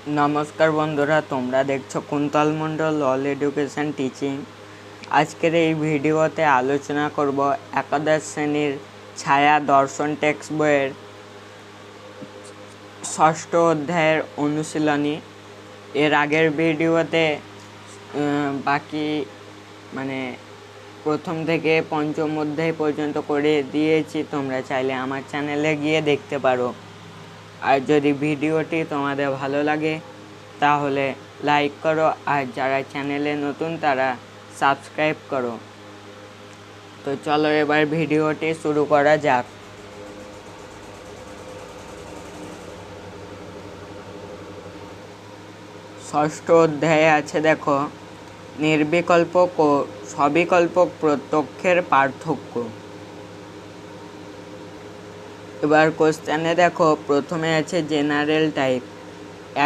নমস্কার বন্ধুরা, তোমরা দেখছো কুন্তল মণ্ডল অল এডুকেশন টিচিং। আজকের এই ভিডিওতে আলোচনা করব একাদশ শ্রেণীর ছায়া দর্শন টেক্সট বইয়ের ষষ্ঠ অধ্যায়ের অনুশীলনী। এর আগের ভিডিওতে বাকি প্রথম থেকে পঞ্চম অধ্যায় পর্যন্ত করে দিয়েছি, তোমরা চাইলে আমার চ্যানেলে গিয়ে দেখতে পারো। আর যদি ভিডিওটি তোমাদের ভালো লাগে তাহলে লাইক করো, আর যারা চ্যানেলে নতুন তারা সাবস্ক্রাইব করো। তো চলো এবার ভিডিওটি শুরু করা যাক। ষষ্ঠ অধ্যায়ে আছে দেখো, নির্বিকল্পক ও সবিকল্পক প্রত্যক্ষের পার্থক্য। এবার কোশ্চেনে দেখো, প্রথমে আছে জেনারেল টাইপ।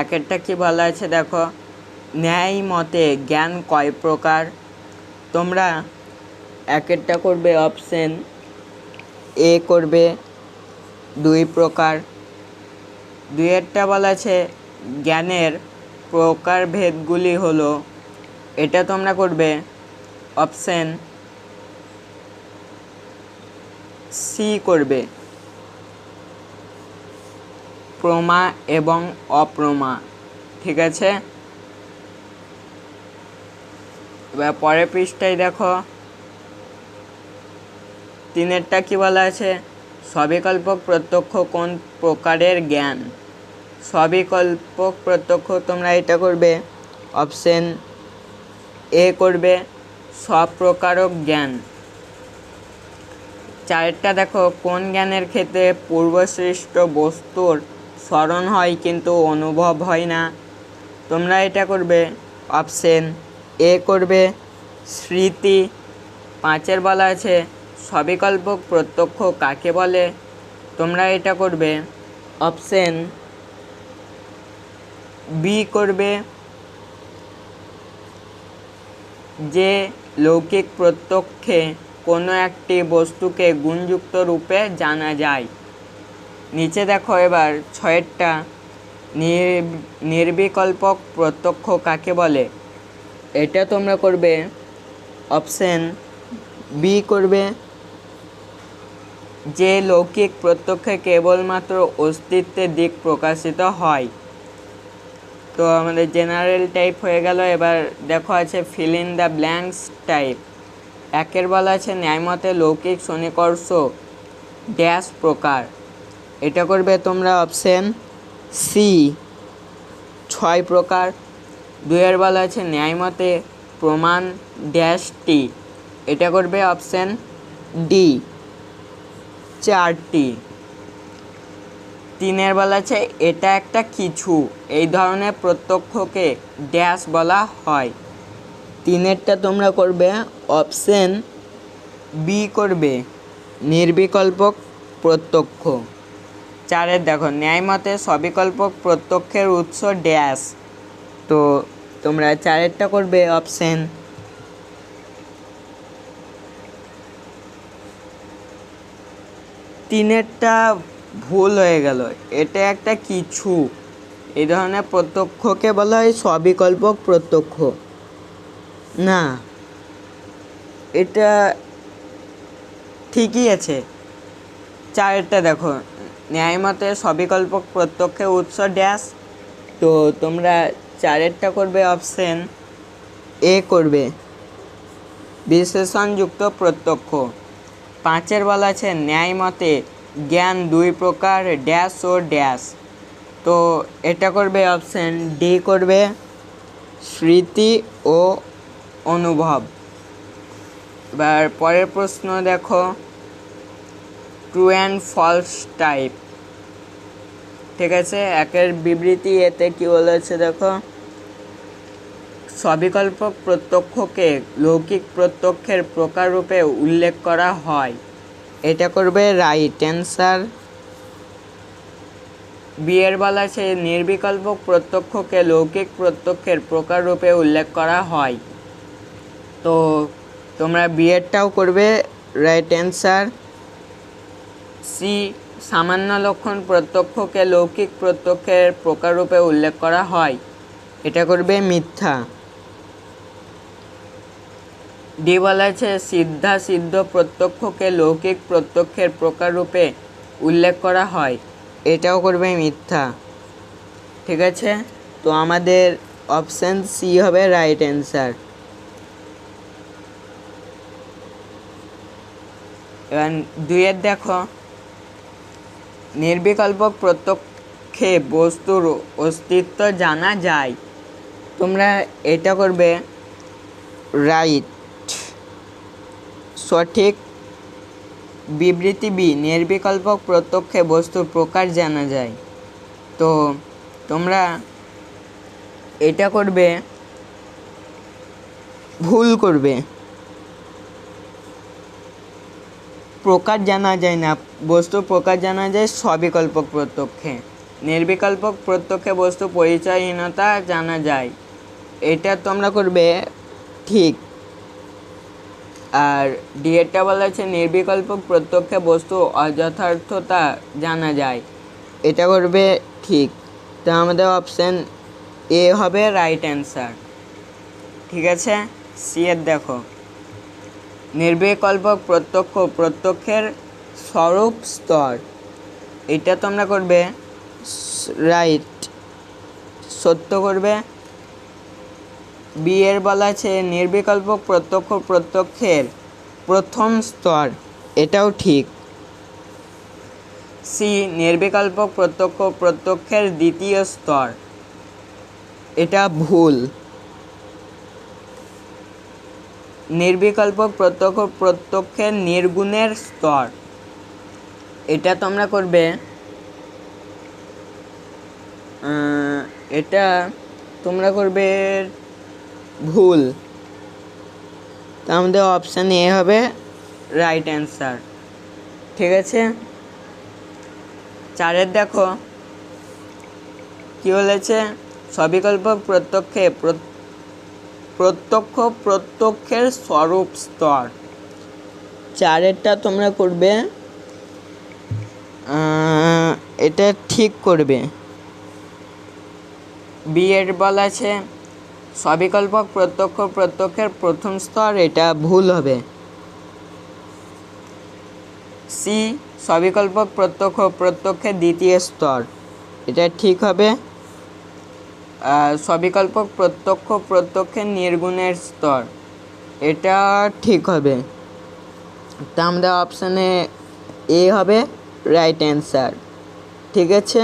একেরটা কি বলা আছে দেখো, ন্যায় মতে জ্ঞান কয় প্রকার। তোমরা একেরটা করবে অপশন এ করবে 2 প্রকার। দুইয়েরটা বলা আছে জ্ঞানের প্রকারভেদগুলি হলো, এটা তোমরা করবে অপশন সি করবে, প্রমা এবং অপ্রমা। ঠিক আছে, এবার পরের পৃষ্ঠায় দেখো, 3এরটা কি বলা আছে, সবিকল্পক প্রত্যক্ষ কোন প্রকারের জ্ঞান। সবিকল্পক প্রত্যক্ষ তোমরা এটা করবে অপশন এ করবে, সব প্রকারক জ্ঞান। 4এরটা দেখো, কোন জ্ঞানের ক্ষেত্রে পূর্বসৃষ্ট বস্তুর স্মরণ হয় কিন্তু অনুভব হয় না। তোমরা এটা করবে অপশন এ করবে, স্মৃতি। 5এর বলা আছে সবিকল্পক প্রত্যক্ষ কাকে বলে। তোমরা এটা করবে অপশন বি করবে, যে লৌকিক প্রত্যক্ষে কোনো একটি বস্তুকে গুণযুক্ত রূপে জানা যায়। নিচে দেখো এবার 6এরটা, নির্বিকল্পক প্রত্যক্ষ কাকে বলে। এটা তোমরা করবে অপশন বি করবে, যে লৌকিক প্রত্যক্ষে কেবলমাত্র অস্তিত্বের দিক প্রকাশিত হয়। তো আমাদের জেনারেল টাইপ হয়ে গেল। এবার দেখো আছে fill in the blanks type. একের বলা আছে ন্যায়মতে লৌকিক সন্নিকর্ষ ড্যাশ প্রকার। এটা করবে তোমরা অপশন সি, 6 প্রকার। 2এর বলা আছে ন্যায়মতে প্রমাণ ড্যাশ টি। এটা করবে অপশন ডি, 4টি। 3এর বলা আছে এটা একটা কিছু, এই ধরনের প্রত্যক্ষকে ড্যাশ বলা হয়। 3এরটা তোমরা করবে অপশন বি করবে, নির্বিকল্পক প্রত্যক্ষ। 4এর দেখো, ন্যায়মতে সবিকল্পক প্রত্যক্ষের উৎস ড্যাশ। তো তোমরা 4এরটা করবে অপশন তিনেরটা ভুল হয়ে গেল, এটা একটা কিছু, এই ধরনের প্রত্যক্ষকে বলা হয় সবিকল্পক প্রত্যক্ষ। না, এটা ঠিকই আছে। 4এরটা দেখো, ন্যায়মতে সবিকল্পক প্রত্যক্ষের উৎস ড্যাশ। তো তোমরা 4এরটা করবে অপশন এ করবে, বিশেষণযুক্ত প্রত্যক্ষ। 5এর বলা আছে ন্যায়মতে জ্ঞান 2 প্রকার ড্যাশ ও ড্যাশ। তো এটা করবে অপশন ডি করবে, স্মৃতি ও অনুভব। এবার পরের প্রশ্ন দেখো, ট্রু অ্যান্ড ফলস টাইপ। ঠিক আছে, একের বিবৃতি এতে কি বলেছে দেখো, সবিকল্পক প্রত্যক্ষকে লৌকিক প্রত্যক্ষের প্রকাররূপে উল্লেখ করা হয়। এটা করবে রাইট অ্যান্সার। বিয়ের বলা আছে নির্বিকল্পক প্রত্যক্ষকে লৌকিক প্রত্যক্ষের প্রকাররূপে উল্লেখ করা হয়। তো তোমরা বিয়েরটাও করবে রাইট অ্যান্সার, সি সামান্য লক্ষণ প্রত্যক্ষকে লৌকিক প্রত্যক্ষের প্রকাররূপে উল্লেখ করা হয়, এটা করবে মিথ্যা। ডি বলা আছে সিদ্ধা সিদ্ধ প্রত্যক্ষকে লৌকিক প্রত্যক্ষের প্রকাররূপে উল্লেখ করা হয়, এটাও করবে মিথ্যা। ঠিক আছে, তো আমাদের অপশান সি হবে রাইট অ্যান্সার। এবার 2 দেখো, নির্বিকল্প প্রত্যক্ষে বস্তুর অস্তিত্ব জানা যায়, তোমরা এটা করবে রাইট। সঠিক বিবৃতি বি, নির্বিকল্প প্রত্যক্ষে বস্তুর প্রকার জানা যায়। তো তোমরা এটা করবে ভুল করবে, প্রকার জানা যায় না, বস্তুর প্রকার জানা যায় সবিকল্পক প্রত্যক্ষে। নির্বিকল্পক প্রত্যক্ষে বস্তু পরিচয়হীনতা জানা যায়, এটা তোমরা করবে ঠিক। আর ডিএটা বলা আছে নির্বিকল্পক প্রত্যক্ষে বস্তু অযথার্থতা জানা যায়, এটা করবে ঠিক। তো আমাদের অপশান এ হবে রাইট অ্যান্সার। ঠিক আছে, সি এর দেখো, নির্বিকল্পক প্রত্যক্ষ প্রত্যক্ষের স্বরূপ স্তর, এটা তোমরা করবে রাইট, সত্য করবে। বি এর বলা আছে নির্বিকল্পক প্রত্যক্ষ প্রত্যক্ষের প্রথম স্তর, এটাও ঠিক। সি নির্বিকল্পক প্রত্যক্ষ প্রত্যক্ষের দ্বিতীয় স্তর, এটা ভুল। নির্বিকল্পক প্রত্যক্ষ প্রত্যক্ষের নির্গুণের স্তর, এটা তোমরা করবে এটা তোমরা করবে ভুল। তো আমাদের অপশান এ হবে রাইট অ্যান্সার। ঠিক আছে, 4 দেখো কি বলেছে, সবিকল্পক প্রত্যক্ষে প্রত্যক্ষ প্রত্যক্ষের স্বরূপ স্তর, 4টা তোমরা করবে এটা ঠিক করবে। বি এর বলা আছে সবিকল্পক প্রত্যক্ষ প্রত্যক্ষের প্রথম স্তর, এটা ভুল হবে। সি সবিকল্পক প্রত্যক্ষ প্রত্যক্ষের দ্বিতীয় স্তর, এটা ঠিক হবে। সবিকল্পক প্রত্যক্ষ প্রত্যক্ষের নির্গুণের স্তর, এটা ঠিক হবে। তা আমাদের অপশানে এ হবে রাইট অ্যান্সার। ঠিক আছে,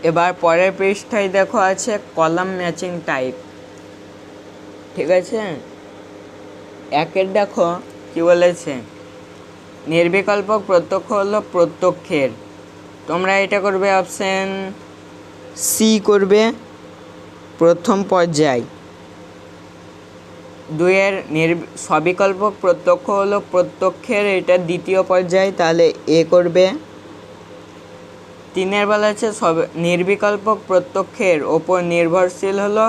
এবার পরের পৃষ্ঠায় দেখো আছে কলাম ম্যাচিং টাইপ। ঠিক আছে, 1 দেখো কি বলেছে, নির্বিকল্পক প্রত্যক্ষ হলো প্রত্যক্ষের, তোমরা এটা করবে অপশান সি করবে প্রথম পর্যায়। 2 সবিকল্পক প্রত্যক্ষ হলো প্রত্যক্ষের, এটা দ্বিতীয় পর্যায়, তাহলে এ করবে। 3 বলা আছে নির্বিকল্পক প্রত্যক্ষের ওপর নির্ভরশীল হলো,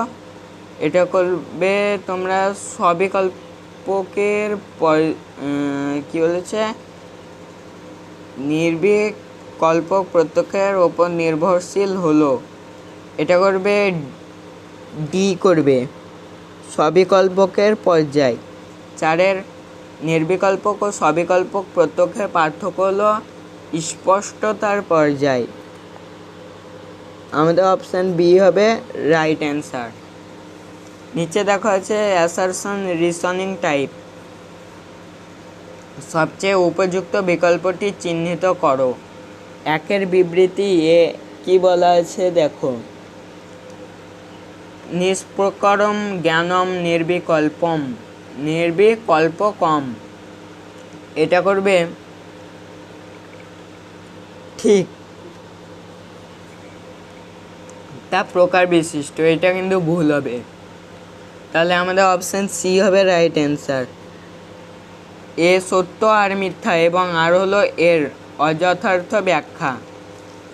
এটা করবে তোমরা সবিকল্পকের কি বলেছে, নির্বিকল্পক প্রত্যক্ষের ওপর নির্ভরশীল হলো, এটা করবে ডি করবে সবিকল্পকের পর্যায়। 4 নির্বিকল্পক ও সবিকল্পক প্রত্যক্ষের পার্থক্য হলো স্পষ্টতার পর্যায়, আমাদের অপশান বি হবে রাইট অ্যান্সার। নিচে দেখা আছে অ্যাসারশন রিজনিং টাইপ, সবচেয়ে উপযুক্ত বিকল্পটি চিহ্নিত করো। 1 বিবৃতি এ কি বলা আছে দেখো, নিষ্প্রকরম জ্ঞানম নির্বিকল্পম নির্বিকল্পকম, এটা করবে ঠিক। তা প্রকার বিশিষ্ট, এটা কিন্তু ভুল হবে, তাহলে আমাদের অপশান সি হবে রাইট অ্যান্সার। এ সত্য আর মিথ্যা এবং আর হলো এর অযথার্থ ব্যাখ্যা।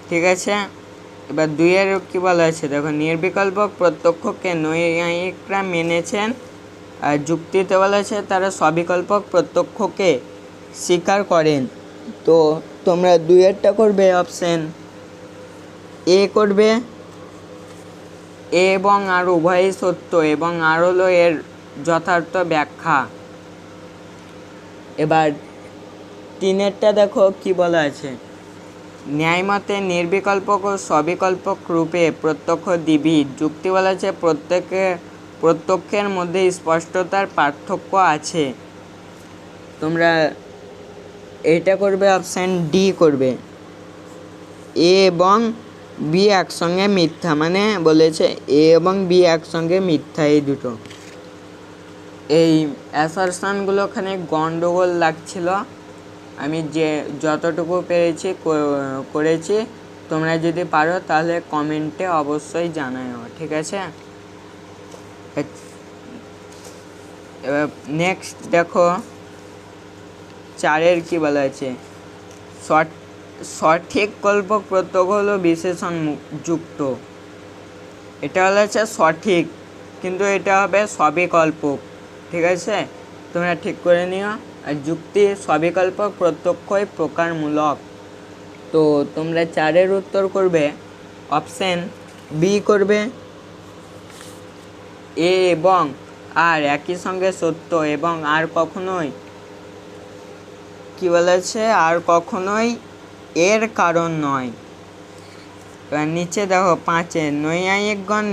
ঠিক আছে, এবার 2 কি বলা আছে দেখো, নির্বিকল্পক প্রত্যক্ষকে নৈয়ায়িকরা মেনেছেন, আর যুক্তিতে বলা আছে তারা সবিকল্পক প্রত্যক্ষকে স্বীকার করেন। তো তোমরা দুইয়েরটা করবে অপশন এ করবে, এ এবং আর উভয়ই সত্য এবং আর হলো এর যথার্থ ব্যাখ্যা। এবার তিনেরটা দেখো কি বলা আছে, ন্যায়মতে নির্বিকল্পক ও সবিকল্পক রূপে প্রত্যক্ষ দ্বিবিধ। যুক্তি বলা আছে প্রত্যক্ষের মধ্যে স্পষ্টতার পার্থক্য আছে। তোমরা এটা করবে অপশান ডি করবে, এ এবং বি একসঙ্গে মিথ্যা, মানে বলেছে এ এবং বি একসঙ্গে মিথ্যা, এই দুটো। এই অ্যাসারশনগুলো ওখানে গন্ডগোল লাগছিল, আমি যে যতটুকু পেরেছি করেছি। তোমরা যদি পারো তাহলে কমেন্টে অবশ্যই জানাও, ঠিক আছে। এবার নেক্সট দেখো 4 কি বলা আছে, সঠিক কল্পক প্রত্যক্ষ হলো বিশেষণ যুক্ত। এটা হলো হচ্ছে সঠিক, কিন্তু এটা হবে সবিকল্পক, ঠিক আছে, তোমরা ঠিক করে নিও। আর যুক্তি সবিকল্পক প্রত্যক্ষই প্রকারমূলক। তো তোমরা 4 উত্তর করবে অপশন বি করবে, এ এবং আর একই সঙ্গে সত্য এবং আর কখনোই কি বলেছে, আর কখনোই এর কারণ নয়। এবার নিচে দেখো 5 নৈয়ায়িকগণ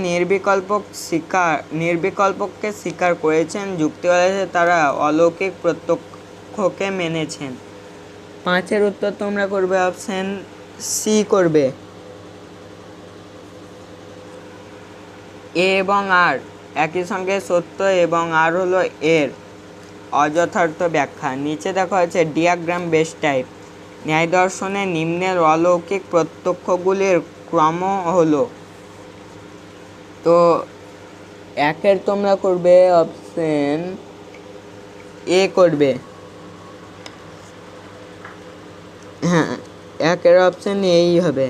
নির্বিকল্পককে স্বীকার করেছেন। যুক্তি বলেছে তারা অলৌকিক প্রত্যক্ষকে মেনেছেন। 5 উত্তর তোমরা করবে অপশন সি করবে, এ এবং আর একই সঙ্গে সত্য এবং আর হলো এর অযথার্থ ব্যাখ্যা। নিচে দেখা আছে ডিয়াগ্রাম বেস টাইপ। ন্যায় দর্শনে নিম্নের অলৌকিক প্রত্যক্ষগুলির ক্রম হলো। তো 1 তোমরা করবে অপশন এ করবে, হ্যাঁ 1 অপশন এই হবে।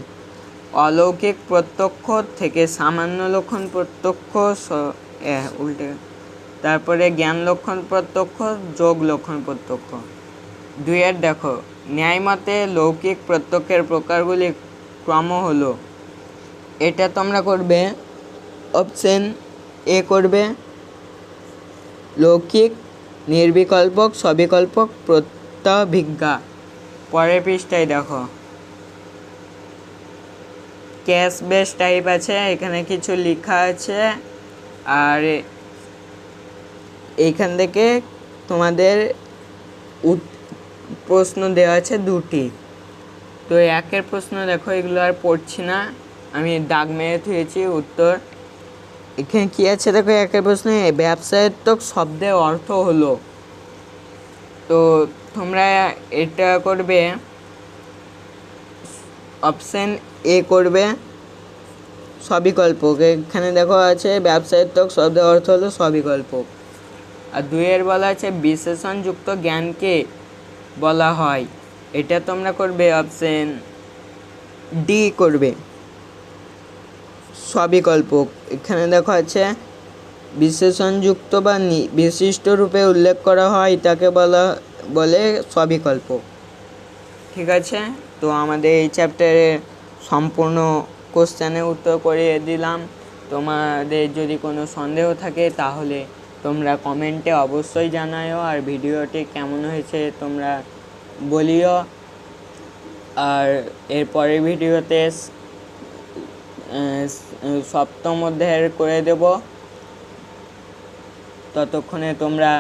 অলৌকিক প্রত্যক্ষ থেকে সামান্য লক্ষণ প্রত্যক্ষ উল্টে, তারপরে জ্ঞান লক্ষণ প্রত্যক্ষ যোগ লক্ষণ প্রত্যক্ষ। 2 দেখো ন্যায়মতে লৌকিক প্রত্যক্ষের প্রকারগুলি ক্রম হলো। এটা তোমরা করবে অপশন এ করবে, লৌকিক, নির্বিকল্পক, সবিকল্পক, প্রত্যভিজ্ঞা। পরের পৃষ্ঠায় দেখো ক্যাশ বেস টাইপ আছে, এখানে কিছু লেখা আছে আর এইখান থেকে তোমাদের প্রশ্ন দেওয়া আছে 2টি। তো 1 প্রশ্ন দেখো, এগুলো আর পড়ছি না, আমি দাগ মেরে থুয়েছি উত্তর। এখানে কি আছে দেখো, 1 প্রশ্নে ব্যবসায়িক শব্দের অর্থ হলো। তো তোমরা এটা করবে অপশন এ করবে, সবিকল্পক। এখানে দেখো আছে ব্যবসায়িক শব্দের অর্থ হলো সবিকল্পক। আর 2 বলা আছে বিশেষণযুক্ত জ্ঞানকে বলা হয়। এটা তোমরা করবে অপশন ডি করবে, সবিকল্পক। এখানে দেখো আছে বিশেষণযুক্ত বা বিশিষ্ট রূপে উল্লেখ করা হয় তাকে বলে সবিকল্পক, ঠিক আছে। তো আমাদের এই চ্যাপ্টারে সম্পূর্ণ কোশ্চেনের উত্তর করিয়ে দিলাম। তোমাদের যদি কোনো সন্দেহ থাকে তাহলে তোমরা কমেন্টে অবশ্যই জানাও, আর ভিডিওটি কেমন হয়েছে তোমরা বলিও। আর এর পরের ভিডিওতে 7ম অধ্যায়ের করে দেব। ততক্ষণে তোমরা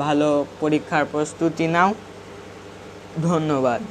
ভালো পরীক্ষার প্রস্তুতি নাও। ধন্যবাদ।